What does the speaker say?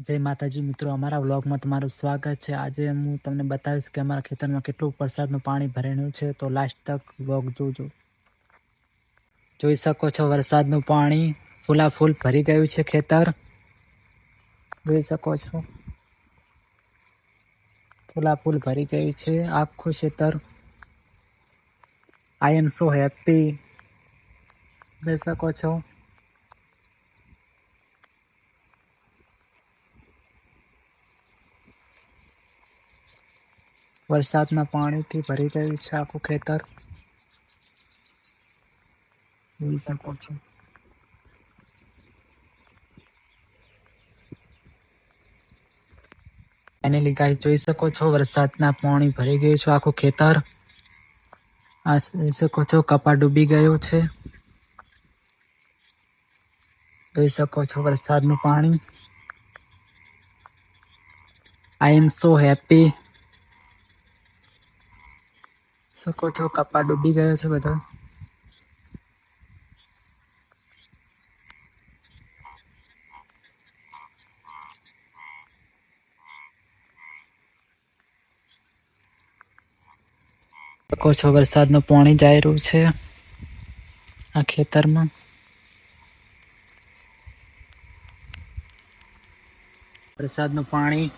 જય માતાજી મિત્રો, અમારા વ્લોગમાં તમારું સ્વાગત છે। આજે હું તમને બતાવીશ કે અમારા ખેતરમાં કેટલું વરસાદનું પાણી ભરેલું છે, તો લાસ્ટ તક વ્લોગ જોજો। જોઈ શકો છો વરસાદનું પાણી ફૂલાફૂલ ભરી ગયું છે ખેતર। જોઈ શકો છો ફૂલાફૂલ ભરી ગયું છે આખું ખેતર। આઈ એમ સો હેપી। જોઈ શકો છો વરસાદના પાણીથી ભરી ગયું છે આખું ખેતર। જોઈ શકો છો ફાઇનલી ગાઈસ જોઈ શકો છો વરસાદના પાણી ભરી ગયું છે આખું ખેતર। આ જોઈ શકો છો કપા ડૂબી ગયો છે। જોઈ શકો છો વરસાદનું પાણી। આઈ એમ સો હેપી। શકો છો કપા ડૂબી ગયો છે બધો। શકો છો વરસાદનું પાણી જઈ રહ્યું છે આ ખેતરમાં। વરસાદનું પાણી